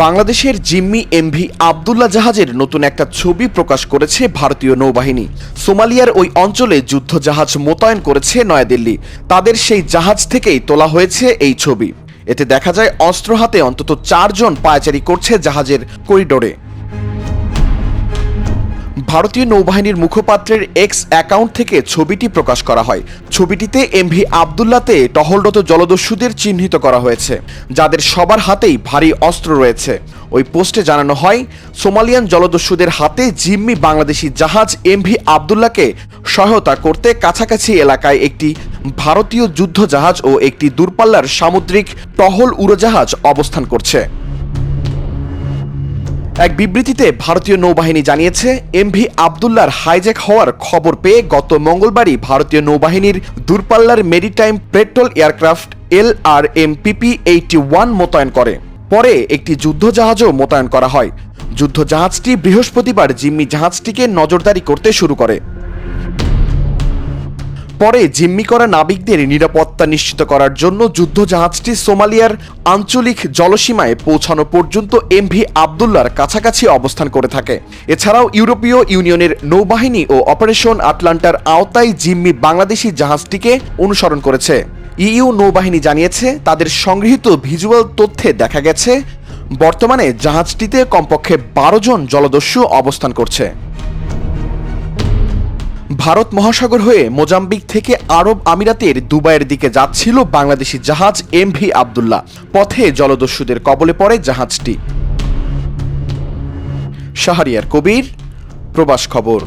বাংলাদেশের জিম্মি এমভি আবদুল্লাহ জাহাজের নতুন একটা ছবি প্রকাশ করেছে ভারতীয় নৌবাহিনী। সোমালিয়ার ওই অঞ্চলে যুদ্ধ জাহাজ মোতায়েন করেছে নয়াদিল্লি। তাদের সেই জাহাজ থেকেই তোলা হয়েছে এই ছবি। এতে দেখা যায় অস্ত্র হাতে অন্তত 4 জন পায়চারি করছে জাহাজের করিডোরে। ভারতীয় নৌবাহিনীর মুখপাত্রের এক্স অ্যাকাউন্ট থেকে ছবিটি প্রকাশ করা হয়। ছবিটিতে এমভি আবদুল্লাতে টহলরত জলদস্যুদের চিহ্নিত করা হয়েছে, যাদের সবার হাতেই ভারী অস্ত্র রয়েছে। ওই পোস্টে জানানো হয়, সোমালিয়ান জলদস্যুদের হাতে জিম্মি বাংলাদেশি জাহাজ এমভি আবদুল্লাহকে সহায়তা করতে কাছাকাছি এলাকায় একটি ভারতীয় যুদ্ধ জাহাজ ও একটি দূরপাল্লার সামুদ্রিক টহল উড়োজাহাজ অবস্থান করছে। এক বিবৃতিতে ভারতীয় নৌবাহিনী জানিয়েছে, এমভি আবদুল্লাহর হাইজ্যাক হওয়ার খবর পেয়ে গত মঙ্গলবারই ভারতীয় নৌবাহিনীর দূরপাল্লার মেরিটাইম পেট্রোল এয়ারক্রাফট LRMPP-81 মোতায়েন করে। পরে একটি যুদ্ধ জাহাজও মোতায়েন করা হয়। যুদ্ধ জাহাজটি বৃহস্পতিবার জিম্মি জাহাজটিকে নজরদারি করতে শুরু করে। পরে জিম্মি করা নাবিকদের নিরাপত্তা নিশ্চিত করার জন্য যুদ্ধ জাহাজটি সোমালিয়ার আঞ্চলিক জলসীমায় পৌঁছানো পর্যন্ত এমভি আবদুল্লাহর কাছাকাছি অবস্থান করে থাকে। এছাড়াও ইউরোপীয় ইউনিয়নের নৌবাহিনী ও অপারেশন আটলান্টার আওতায় জিম্মি বাংলাদেশি জাহাজটিকে অনুসরণ করেছে। ইইউ নৌবাহিনী জানিয়েছে, তাদের সংগৃহীত ভিজুয়াল তথ্যে দেখা গেছে বর্তমানে জাহাজটিতে কমপক্ষে 12 জন জলদস্যু অবস্থান করছে। ভারত মহাসাগর হয়ে মোজাম্বিক থেকে আরব আমিরাতের দুবাইয়ের দিকে যাচ্ছিল বাংলাদেশি জাহাজ এমভি আবদুল্লাহ। পথে জলদস্যুদের কবলে পড়ে জাহাজটি। শাহরিয়ার কবির, প্রবাস খবর।